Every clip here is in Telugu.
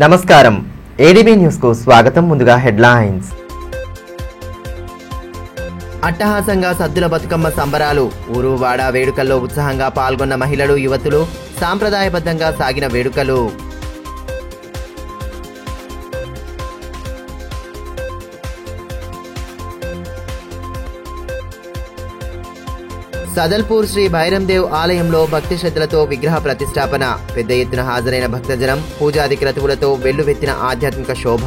నమస్కారం ఏడీబీ న్యూస్ కు స్వాగతం. ముందుగా హెడ్లైన్స్. అట్టహాసంగా సద్దుల బతుకమ్మ సంబరాలు. ఊరు వాడ వేడుకల్లో ఉత్సాహంగా పాల్గొన్న మహిళలు, యువతులు. సాంప్రదాయబద్ధంగా సాగిన వేడుకలు. సదల్పూర్ శ్రీ భైరందేవ్ ఆలయంలో భక్తి శ్రద్ధలతో విగ్రహ ప్రతిష్టాపన. పెద్ద ఎత్తున హాజరైన భక్తజనం. పూజాది క్రతువులతో వెల్లువెత్తిన ఆధ్యాత్మిక శోభ.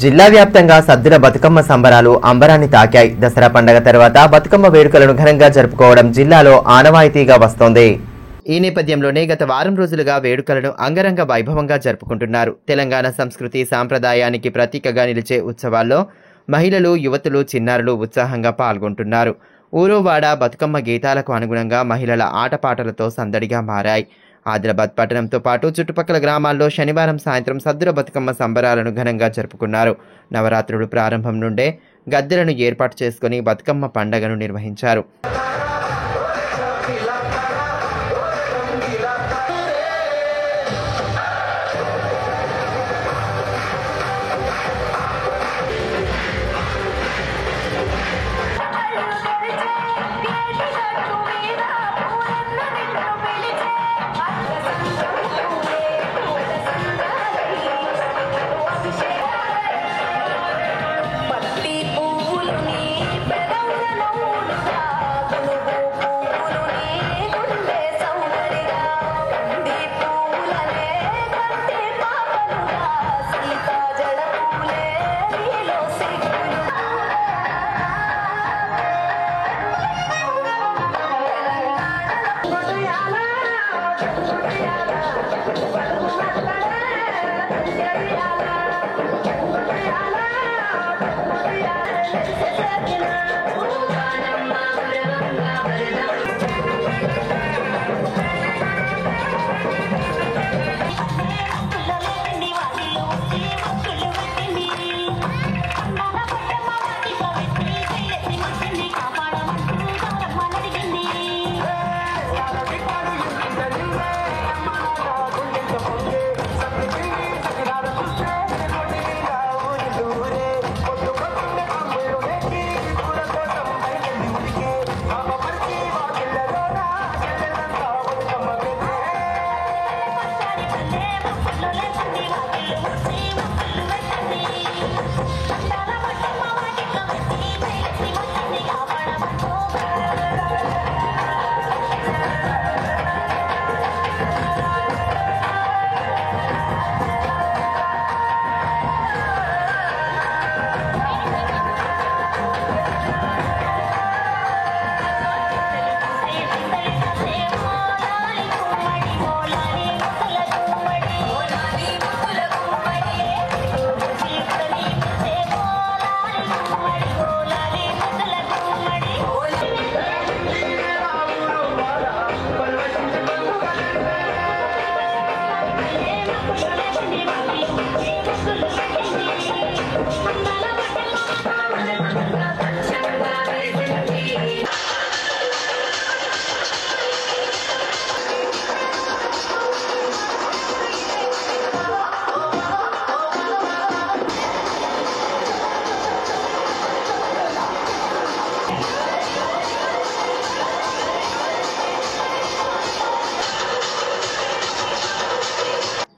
జిల్లా వ్యాప్తంగా సద్దుల బతుకమ్మ సంబరాలు అంబరాన్ని తాకాయి. దసరా పండగ తర్వాత బతుకమ్మ వేడుకలను ఘనంగా జరుపుకోవడం జిల్లాలో ఆనవాయితీగా వస్తోంది. ఈ నేపథ్యంలోనే గత వారం రోజులుగా వేడుకలను అంగరంగ వైభవంగా జరుపుకుంటున్నారు. తెలంగాణ సంస్కృతి సాంప్రదాయానికి ప్రతీకగా నిలిచే ఉత్సవాల్లో మహిళలు, యువతులు, చిన్నారులు ఉత్సాహంగా పాల్గొంటున్నారు. ఊరోవాడ బతుకమ్మ గీతాలకు అనుగుణంగా మహిళల ఆటపాటలతో సందడిగా మారాయి. ఆదిలాబాద్ పట్టణంతో పాటు చుట్టుపక్కల గ్రామాల్లో శనివారం సాయంత్రం సద్దుల బతుకమ్మ సంబరాలను ఘనంగా జరుపుకున్నారు. నవరాత్రులు ప్రారంభం నుండే గద్దెలను ఏర్పాటు చేసుకుని బతుకమ్మ పండగను నిర్వహించారు.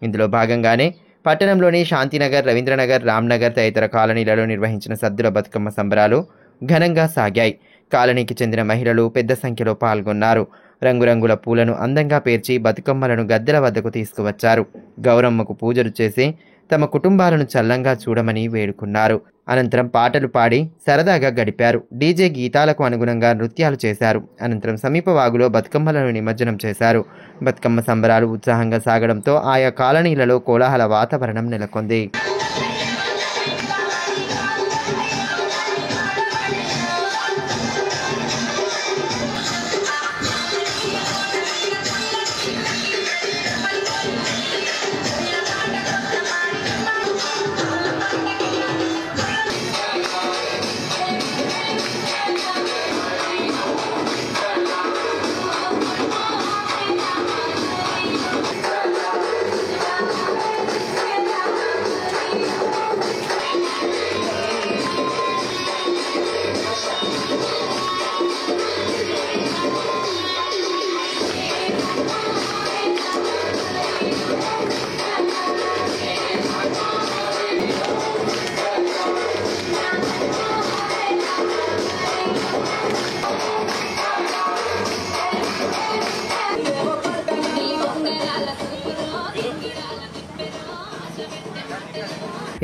ఇందులో భాగంగానే పట్టణంలోని శాంతినగర్, రవీంద్రనగర్, రామ్నగర్ తదితర కాలనీలలో నిర్వహించిన సద్దుల బతుకమ్మ సంబరాలు ఘనంగా సాగాయి. కాలనీకి చెందిన మహిళలు పెద్ద సంఖ్యలో పాల్గొన్నారు. రంగురంగుల పూలను అందంగా పేర్చి బతుకమ్మలను గద్దెల వద్దకు తీసుకువచ్చారు. గౌరమ్మకు పూజలు చేసి తమ కుటుంబాలను చల్లంగా చూడమని వేడుకున్నారు. అనంతరం పాటలు పాడి సరదాగా గడిపారు. డీజే గీతాలకు అనుగుణంగా నృత్యాలు చేశారు. అనంతరం సమీప వాగులో బతుకమ్మలను నిమజ్జనం చేశారు. బతుకమ్మ సంబరాలు ఉత్సాహంగా సాగడంతో ఆయా కాలనీలలో కోలాహల వాతావరణం నెలకొంది.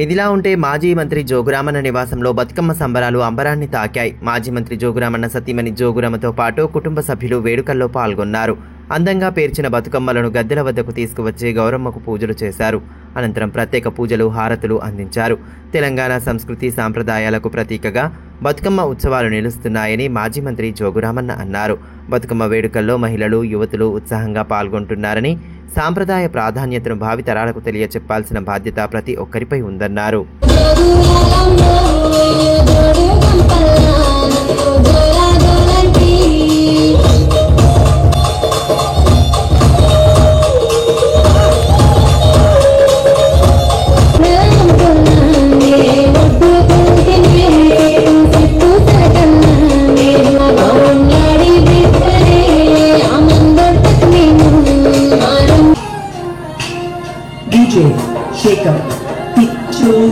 ఇదిలా ఉంటే మాజీ మంత్రి జోగురామన్న నివాసంలో బతుకమ్మ సంబరాలు అంబరాన్ని తాకాయి. మాజీ మంత్రి జోగురామన్న సతీమణి జోగురామతో పాటు కుటుంబ సభ్యులు వేడుకల్లో పాల్గొన్నారు. అందంగా పేర్చిన బతుకమ్మలను గద్దెల వద్దకు తీసుకువచ్చి గౌరమ్మకు పూజలు చేశారు. అనంతరం ప్రత్యేక పూజలు, హారతులు అందించారు. తెలంగాణ సంస్కృతి సాంప్రదాయాలకు ప్రతీకగా బతుకమ్మ ఉత్సవాలు నిలుస్తున్నాయని మాజీ మంత్రి జోగురామన్న అన్నారు. బతుకమ్మ వేడుకల్లో మహిళలు, యువతులు ఉత్సాహంగా పాల్గొంటున్నారని, సాంప్రదాయ ప్రాధాన్యతను భావితరాలకు తెలియచెప్పాల్సిన బాధ్యత ప్రతి ఒక్కరిపై ఉందన్నారు. Shaker, picture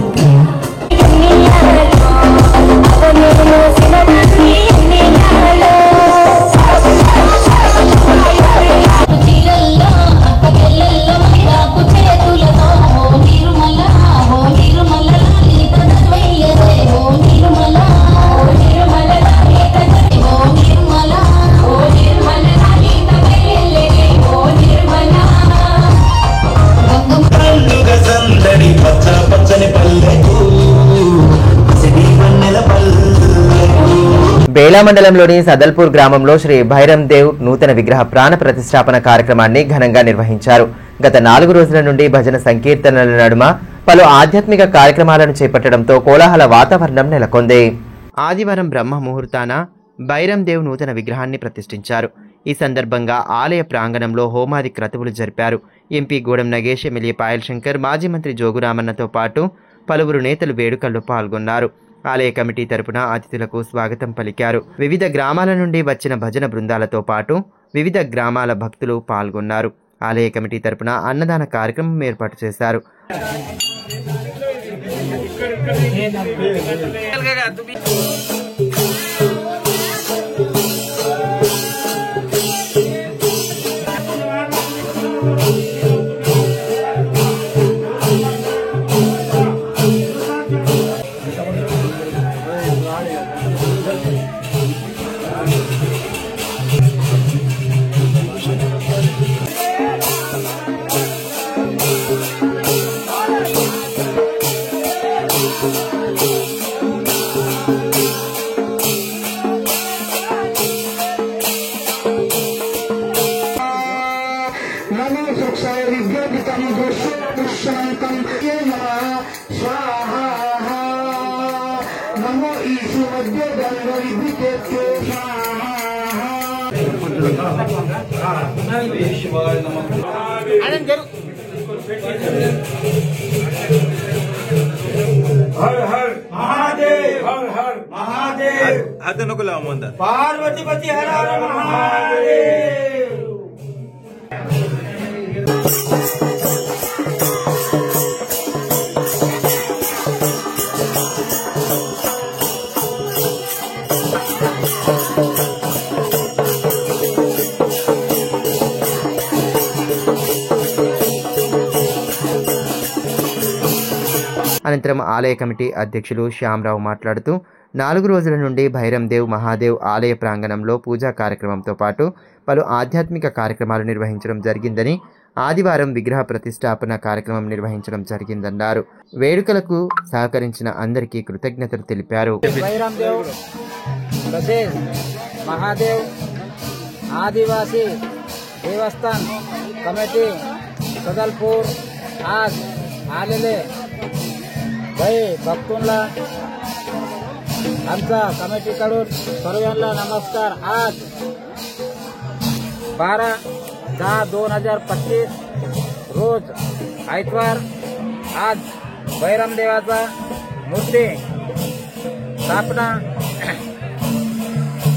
బేలా మండలంలోని సదల్పూర్ గ్రామంలో శ్రీ భైరం దేవ్ నూతన విగ్రహ ప్రాణ ప్రతిష్టాపన కార్యక్రమాన్ని ఘనంగా నిర్వహించారు. గత 4 రోజుల నుండి భజన సంకీర్తనల నడుమ పలు ఆధ్యాత్మిక కార్యక్రమాలను చేపట్టడంతో కోలాహల వాతావరణం నెలకొంది. ఆదివారం బ్రహ్మ ముహూర్తాన భైరం దేవ్ నూతన విగ్రహాన్ని ప్రతిష్ఠించారు. ఈ సందర్భంగా ఆలయ ప్రాంగణంలో హోమాది క్రతువులు జరిపారు. ఎంపీ గూడెం నగేష్, ఎమ్మెల్యే పాయల్ శంకర్, మాజీ మంత్రి జోగురామన్నతో పాటు పలువురు నేతలు వేడుకల్లో పాల్గొన్నారు. ఆలయ కమిటీ తరపున అతిథులకు స్వాగతం పలికారు. వివిధ గ్రామాల నుండి వచ్చిన భజన బృందాలతో పాటు వివిధ గ్రామాల భక్తులు పాల్గొన్నారు. ఆలయ కమిటీ తరపున అన్నదాన కార్యక్రమం ఏర్పాటు చేశారు. हर हर महादेव, हर हर महादेव, पार्वतीपति हर हर महादेव। అనంతరం ఆలయ కమిటీ అధ్యక్షులు శ్యామరావు మాట్లాడుతూ 4 రోజుల నుండి భైరం దేవ్ మహాదేవ్ ఆలయ ప్రాంగణంలో పూజా కార్యక్రమంతో పాటు పలు ఆధ్యాత్మిక కార్యక్రమాలు నిర్వహించడం జరిగిందని, ఆదివారం విగ్రహ ప్రతిష్టాపన కార్యక్రమం నిర్వహించడం జరిగిందన్నారు. వేడుకలకు సహకరించిన అందరికీ కృతజ్ఞతలు తెలిపారు. भैरम देव प्रदेश महादेव आदिवासी देवस्थान कमिटी सदलपूर आज आलेले भक्तोंना आमच्या कमिटीकडून सर्वांना नमस्कार. आज 12/10/2025 रोज आयतवार आज भैरम देवाचा मूर्ती स्थापना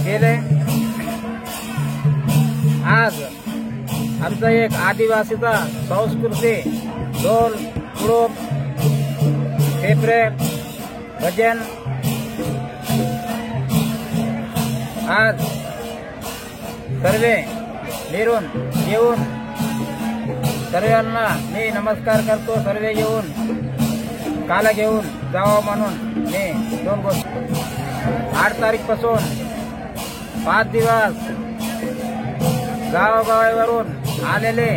केले. आज आमचा एक आदिवासीचा संस्कृती ढोल, कुडूप, पेपरे, भजन आज सर्वे मिळून येऊन सर्वांना मी नमस्कार करतो. सर्वे येऊन काला घेऊन जावं म्हणून मी 2 गोष्टी 8 तारीखपासून 5 दिवस गावागावावरून आलेले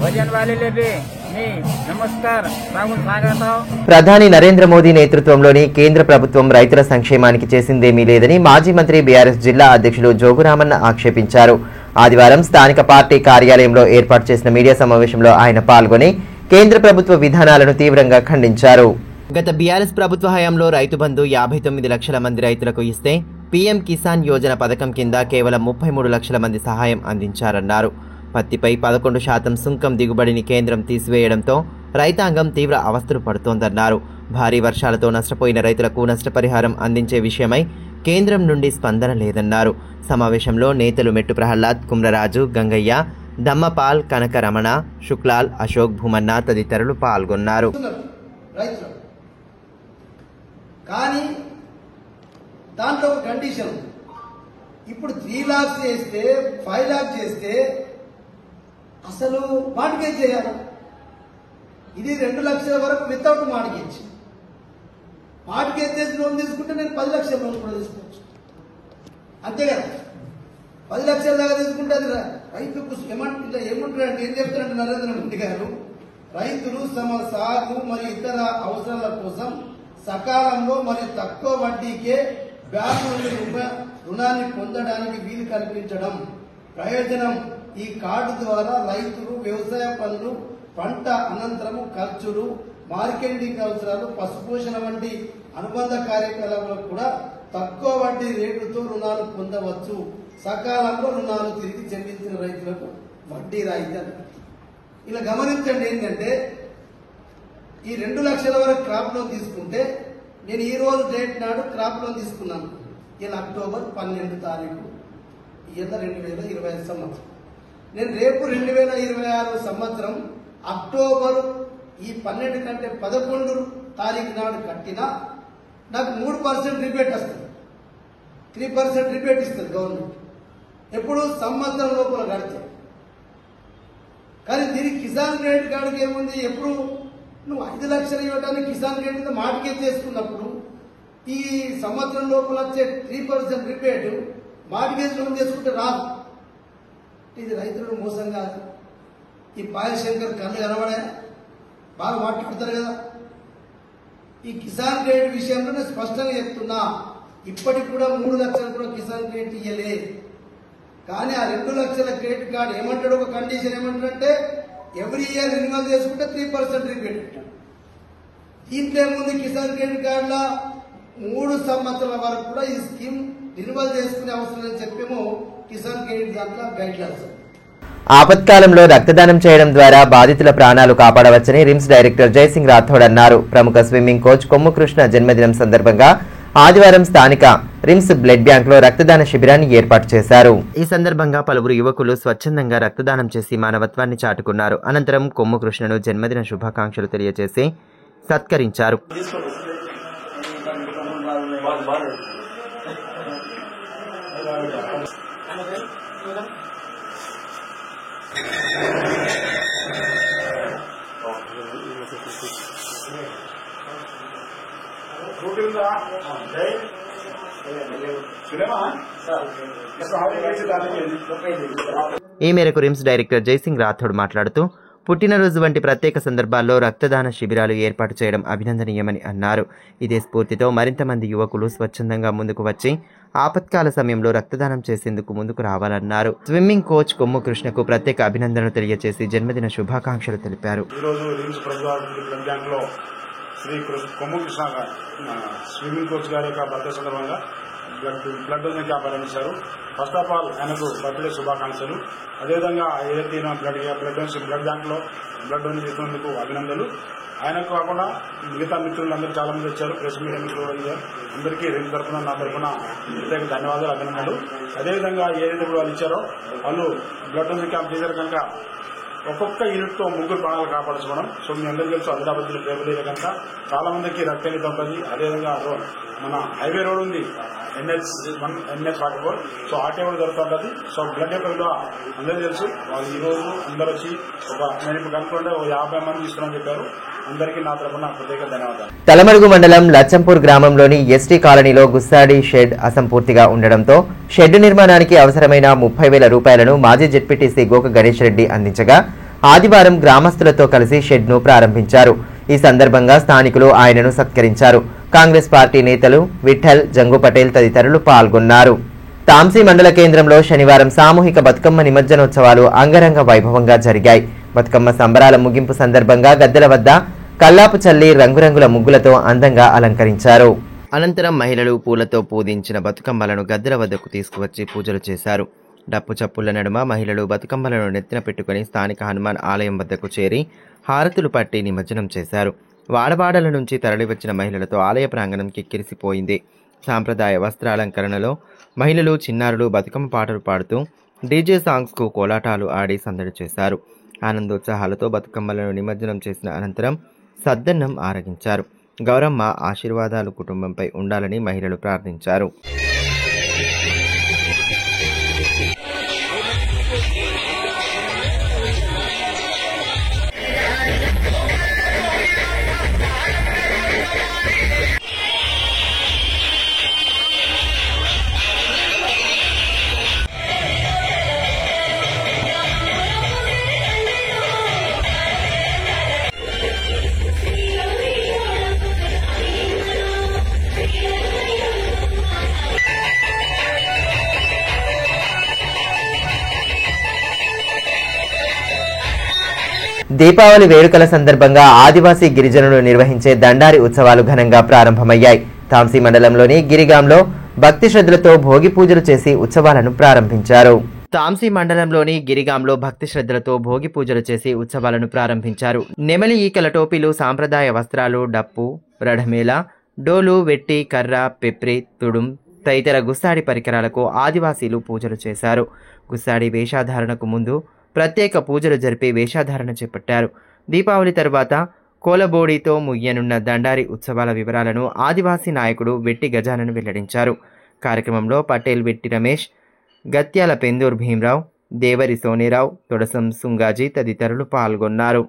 भजनवालेले बी मी नमस्कार सांगून सांगत आहोत. ప్రధాని నరేంద్ర మోదీ నేతృత్వంలోని కేంద్ర ప్రభుత్వం రైతుల సంక్షేమానికి చేసిందేమీ లేదని మాజీ మంత్రి బీఆర్ఎస్ జిల్లా అధ్యక్షులు జోగురామన్న ఆక్షేపించారు. ఆదివారం స్థానిక పార్టీ కార్యాలయంలో ఏర్పాటు చేసిన మీడియా సమావేశంలో ఆయన పాల్గొని కేంద్ర ప్రభుత్వ విధానాలను తీవ్రంగా ఖండించారు. గత బీఆర్ఎస్ ప్రభుత్వ హయాంలో రైతు బంధు 59 లక్షల మంది రైతులకు ఇస్తే పీఎం కిసాన్ యోజన పథకం కింద కేవలం 33 లక్షల మంది సహాయం అందించారన్నారు. పత్తిపై 11% సుంకం దిగుబడిని కేంద్రం తీసివేయడంతో రైతాంగం తీవ్ర అవస్థలు పడుతోందన్నారు. భారీ వర్షాలతో నష్టపోయిన రైతులకు నష్టపరిహారం అందించే విషయమై కేంద్రం నుండి స్పందన లేదన్నారు. సమావేశంలో నేతలు మెట్టు ప్రహ్లాద్, కుమ్రరాజు, గంగయ్య, దమ్మపాల్, కనక రమణ, శుక్లాల్, అశోక్, భూమన్న తదితరులు పాల్గొన్నారు. కానీ దాంట్లో ఒక కండిషన్, ఇప్పుడు 3 lakhs చేస్తే 5 lakhs చేస్తే అసలు మార్గేజ్ చేయాలి. ఇది 2 లక్షల వరకు వితౌట్ మార్గేజ్. మార్గేజ్ చేసి లోన్ తీసుకుంటే నేను 10 లక్షల లోన్ కూడా తీసుకోవచ్చు, అంతే కదా. 10 లక్షల దాకా తీసుకుంటే అది రైతుకు ఏమంటారంటే ఏం చెప్తారంటే నరేంద్ర మోదీ గారు, రైతులు తమ సాగు మరియు ఇతర అవసరాల కోసం సకాలంలో మరియు తక్కువ వడ్డీకే బ్యాంకు నుండి రుణాన్ని పొందడానికి వీలు కల్పించడం ప్రయోజనం. ఈ కార్డు ద్వారా రైతులు వ్యవసాయ పనులు, పంట అనంతరము ఖర్చులు, మార్కెటింగ్ అవసరాలు, పశుపోషణ వంటి అనుబంధ కార్యకలాపాలకు కూడా తక్కువ వడ్డీ రేటుతో రుణాలు పొందవచ్చు. సకాలంలో రుణాలు తిరిగి చెల్లించిన రైతులకు వడ్డీ రాయితీ అంటారు. ఇలా గమనించండి, ఏంటంటే ఈ 2 లక్షల వరకు క్రాప్ లోన్ తీసుకుంటే నేను ఈ రోజు డేట్ నాడు క్రాప్ లోన్ తీసుకున్నాను. ఇలా అక్టోబర్ 12 తారీఖు ఇలా 2025 సంవత్సరం. నేను రేపు 2026 సంవత్సరం అక్టోబర్ ఈ 12 కంటే 11 తారీఖు నాడు కట్టినా నాకు 3% రిబేట్ వస్తుంది, 3% రిబేట్ ఇస్తుంది గవర్నమెంట్ ఎప్పుడు సంవత్సరం లోపల కడితే. కానీ దీనికి కిసాన్ క్రెడిట్ కార్డుకి ఏముంది, ఎప్పుడు నువ్వు 5 లక్షలు ఇవ్వడానికి కిసాన్ క్రెడిట్ మార్కెట్ చేసుకున్నప్పుడు ఈ సంవత్సరం లోపల వచ్చే 3% రిబేట్ మార్గేజ్ లోన్ చేసుకుంటే రాదు. ఇది రైతులను మోసం కాదు. ఈ పాయల్ శంకర్ కళ్ళు కనబడా బాగా మాట్లాడతారు కదా. ఈ కిసాన్ క్రెడిట్ విషయంలో నేను స్పష్టంగా చెప్తున్నా, ఇప్పటికి కూడా 3 లక్షలు కూడా కిసాన్ క్రెడిట్ ఇయ్యలే. కానీ ఆ 2 లక్షల క్రెడిట్ కార్డు ఏమంటాడు, ఒక కండిషన్ ఏమంటాడంటే ఎవ్రీ ఇయర్ రిన్యూవల్ చేసుకుంటే 3% రిబేట్ పెట్టాడు. దీంట్లో ఏముంది, కిసాన్ క్రెడిట్ కార్డులో 3 సంవత్సరాల వరకు కూడా ఈ స్కీమ్ రిన్యూవల్ చేసుకునే అవసరం లేదని చెప్పేమో కిసాన్ క్రెడిట్ దాంట్లో గైడ్ లైన్స్. ఆపత్కాలంలో రక్తదానం చేయడం ద్వారా బాధితుల ప్రాణాలు కాపాడవచ్చని రిమ్స్ డైరెక్టర్ జయసింగ్ రాథోడ్ అన్నారు. ప్రముఖ స్విమ్మింగ్ కోచ్ కొమ్ము కృష్ణ జన్మదినం సందర్భంగా ఆదివారం స్థానిక రిమ్స్ బ్లడ్ బ్యాంక్ లో రక్తదాన శిబిరాన్ని ఏర్పాటు చేశారు. ఈ సందర్భంగా పలువురు యువకులు స్వచ్ఛందంగా రక్తదానం చేసి మానవత్వాన్ని చాటుకున్నారు. అనంతరం కొమ్ము కృష్ణను జన్మదిన శుభాకాంక్షలు తెలియజేసి సత్కరించారు. ఈ మేరకు రిమ్స్ డైరెక్టర్ జయసింగ్ రాథోడ్ మాట్లాడుతూ, పుట్టినరోజు వంటి ప్రత్యేక సందర్భాల్లో రక్తదాన శిబిరాలు ఏర్పాటు చేయడం అభినందనీయమని అన్నారు. ఇదే స్ఫూర్తితో మరింత మంది యువకులు స్వచ్ఛందంగా ముందుకు వచ్చి ఆపత్కాల సమయంలో రక్తదానం చేసేందుకు ముందుకు రావాలన్నారు. స్విమ్మింగ్ కోచ్ కొమ్ము కృష్ణకు ప్రత్యేక అభినందనలు తెలియజేసి జన్మదిన శుభాకాంక్షలు తెలిపారు. శ్రీ కొమ్ము కృష్ణ స్విమ్మింగ్ కోచ్ గారి యొక్క బర్త్డే సందర్భంగా బ్లడ్ డొనేషన్ క్యాంప్ ఆరంభించారు. ఫస్ట్ ఆఫ్ ఆల్ ఆయనకు బర్త్డే శుభాకాంక్షలు. అదేవిధంగా ఏదైతే బ్లడ్ బ్యాంక్ లో బ్లడ్ డొనేట్ చేసినందుకు అభినందనలు. ఆయనకు కాకుండా మిగతా మిత్రులందరూ చాలా మంది వచ్చారు, ప్రెస్ మీడియా మిత్రులు అందరికీ రిమ్స్ తరఫున నా తరఫున ప్రత్యేక ధన్యవాదాలు, అభినందనలు. అదేవిధంగా ఏదైతే వాళ్ళు ఇచ్చారో వాళ్ళు బ్లడ్ డొనేషన్ క్యాంప్ చేశారు కనుక ఒక్కొక్క యూనిట్ తో 3 ప్రాణాలు కాపాడుకోవడం. సో మీ అందరికీ తెలుసు ఆదిలాబాద్ పేపర్ కనుక చాలా మందికి రక్తనీతి ఉంటుంది. అదేవిధంగా మన హైవే రోడ్ ఉంది NH44. సో ఆటో కూడా జరుగుతుంటది. సో బ్లడ్ యొక్క విలువ అందరికీ తెలుసు. వాళ్ళు ఈ రోజు అందరూ వచ్చి నేను ఇప్పుడు కనుక్కుంటే 50 మంది ఇస్తున్నామని చెప్పారు. అందరికీ నా తరఫున ప్రత్యేక ధన్యవాదాలు. తలమడుగు మండలం లచ్చంపూర్ గ్రామంలోని ఎస్టీ కాలనీలో గుస్సాడి షెడ్ అసంపూర్తిగా ఉండడంతో షెడ్ నిర్మాణానికి అవసరమైన 30,000 రూపాయలను మాజీ జెడ్పీటీసీ గోక గణేష్ రెడ్డి అందించగా ఆదివారం గ్రామస్తులతో కలిసి షెడ్ను ప్రారంభించారు. ఈ సందర్భంగా స్థానికులు ఆయనను సత్కరించారు. కాంగ్రెస్ పార్టీ నేతలు విఠల్, జంగు పటేల్ తదితరులు పాల్గొన్నారు. తాంసీ మండల కేంద్రంలో శనివారం సామూహిక బతుకమ్మ నిమజ్జనోత్సవాలు అంగరంగ వైభవంగా జరిగాయి. బతుకమ్మ సంబరాల ముగింపు సందర్భంగా గద్దెల వద్ద కల్లాపు చల్లి రంగురంగుల ముగ్గులతో అందంగా అలంకరించారు. అనంతరం మహిళలు పూలతో పూజించిన బతుకమ్మలను గద్దెల వద్దకు తీసుకువచ్చి పూజలు చేశారు. డప్పు చప్పుల నడుమ మహిళలు బతుకమ్మలను నెత్తిన పెట్టుకుని స్థానిక హనుమాన్ ఆలయం వద్దకు చేరి హారతులు పట్టి నిమజ్జనం చేశారు. వాడవాడల నుంచి తరలివచ్చిన మహిళలతో ఆలయ ప్రాంగణం కిక్కిరిసిపోయింది. సాంప్రదాయ వస్త్రాలంకరణలో మహిళలు, చిన్నారులు బతుకమ్మ పాటలు పాడుతూ డీజే సాంగ్స్కు కోలాటాలు ఆడి సందడి చేశారు. ఆనందోత్సాహాలతో బతుకమ్మలను నిమజ్జనం చేసిన అనంతరం సద్దన్నం ఆరగించారు. గౌరమ్మ ఆశీర్వాదాలు కుటుంబంపై ఉండాలని మహిళలు ప్రార్థించారు. దీపావళి వేడుకల సందర్భంగా ఆదివాసీ గిరిజనులు నిర్వహించే దండారి ఉత్సవాలు ఘనంగా ప్రారంభమయ్యాయి. తాంసీ మండలంలోని గిరిగాంలో భక్తి శ్రద్ధలతో భోగి పూజలు చేసి ఉత్సవాలను ప్రారంభించారు. తాంసీ మండలంలోని గిరిగాంలో భక్తి శ్రద్ధలతో భోగి పూజలు చేసి ఉత్సవాలను ప్రారంభించారు. నెమలి ఈకల టోపీలు, సాంప్రదాయ వస్త్రాలు, డప్పు, రఢమేళ, డోలు, వెట్టి, కర్ర, పెప్రి, తుడుం తదితర గుస్సాడి పరికరాలకు ఆదివాసీలు పూజలు చేశారు. గుస్సాడి వేషాధారణకు ముందు ప్రత్యేక పూజలు జరిపి వేషాధారణ చేపట్టారు. దీపావళి తర్వాత కోలబోడితో ముగియనున్న దండారి ఉత్సవాల వివరాలను ఆదివాసీ నాయకుడు వెట్టి గజానన్ వెల్లడించారు. కార్యక్రమంలో పటేల్ వెట్టి రమేష్, గత్యాల పెందూర్ భీమరావు, దేవరి సోనేరావు, తొడసం సుంగాజీ తదితరులు పాల్గొన్నారు.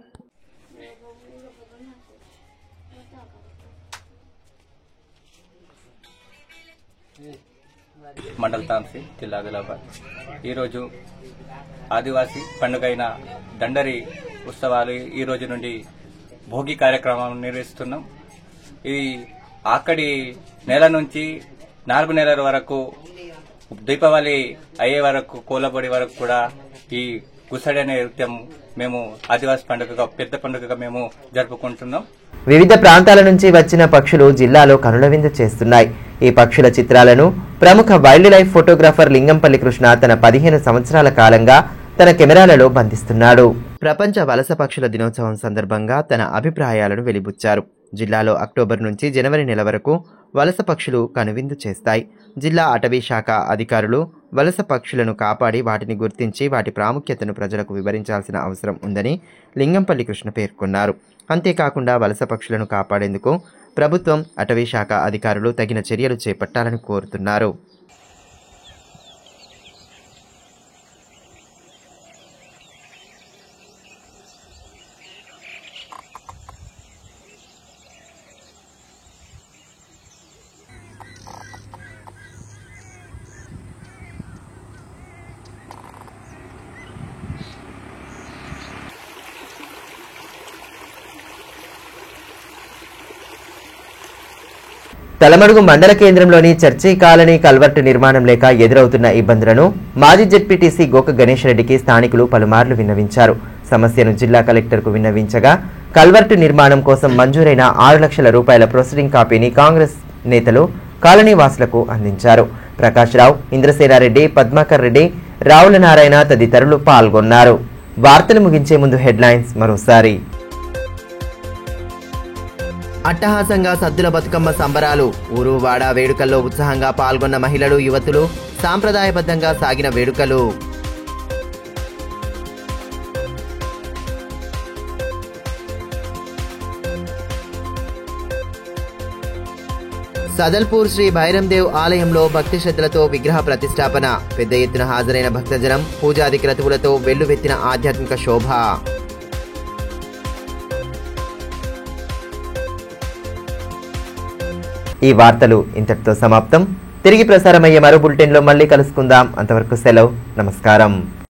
మండల్ తాంసీ, జిల్లా ఆదిలాబాద్. ఈరోజు ఆదివాసీ పండుగైన దండరి ఉత్సవాలు ఈ రోజు నుండి భోగి కార్యక్రమం నిర్వహిస్తున్నాం. ఈ ఆఖరి నెల నుంచి 4 నెలల వరకు దీపావళి అయ్యే వరకు, కోలబడి వరకు కూడా ఈ గుసడి అనే నృత్యం మేము ఆదివాసీ పండుగగా, పెద్ద పండుగగా మేము జరుపుకుంటున్నాం. వివిధ ప్రాంతాల నుంచి వచ్చిన పక్షులు జిల్లాలో కనుల విందు చేస్తున్నాయి. ఈ పక్షుల చిత్రాలను ప్రముఖ wild life photographer Lingampalli Krishna తన 15 సంవత్సరాల కాలంగా తన కెమెరాలలో బంధిస్తున్నాడు. ప్రపంచ వలస పక్షుల దినోత్సవం సందర్భంగా తన అభిప్రాయాలను వెలిబుచ్చారు. జిల్లాలో అక్టోబర్ నుంచి జనవరి నెల వరకు వలస పక్షులు కనువిందు చేస్తాయి. జిల్లా అటవీ శాఖ అధికారులు వలస పక్షులను కాపాడి వాటిని గుర్తించి వాటి ప్రాముఖ్యతను ప్రజలకు వివరించాల్సిన అవసరం ఉందని లింగంపల్లి కృష్ణ పేర్కొన్నారు. అంతేకాకుండా వలస పక్షులను కాపాడేందుకు ప్రభుత్వం, అటవీ శాఖ అధికారులు తగిన చర్యలు చేపట్టాలని కోరుతున్నారు. తలమడుగు మండల కేంద్రంలోని చర్చి కాలనీ కల్వర్టు నిర్మాణం లేక ఎదురవుతున్న ఇబ్బందులను మాజీ జెడ్పీటీసీ గోక గణేష్ రెడ్డికి స్థానికులు పలుమార్లు విన్నవించారు. సమస్యను జిల్లా కలెక్టర్కు విన్నవించగా కల్వర్టు నిర్మాణం కోసం మంజూరైన 6 లక్షల రూపాయల ప్రొసీడింగ్ కాపీని కాంగ్రెస్ నేతలు కాలనీ వాసులకు అందించారు. ప్రకాష్ రావు, ఇంద్రసేనారెడ్డి, పద్మాకర్ రెడ్డి, రావుల నారాయణ తదితరులు పాల్గొన్నారు. వార్తలు ముగించే ముందు హెడ్లైన్స్ మరోసారి. అట్టహాసంగా సద్దుల బతుకమ్మ సంబరాలు. ఊరు వాడ వేడుకల్లో ఉత్సాహంగా పాల్గొన్న మహిళలు, యువతులు. సాంప్రదాయబద్ధంగా సాగిన వేడుకలు. సదల్పూర్ శ్రీ భైరందేవ్ ఆలయంలో భక్తి శ్రద్ధలతో విగ్రహ ప్రతిష్టాపన, పెద్ద ఎత్తున హాజరైన భక్తజనం, పూజాది క్రతువులతో వెల్లువెత్తిన ఆధ్యాత్మిక శోభ. ఈ వార్తలు ఇంతటితో సమాప్తం. తిరిగి ప్రసారమయ్యే మరో బులెటిన్లో మళ్ళీ కలుసుకుందాం. అంతవరకు సెలవు. నమస్కారం.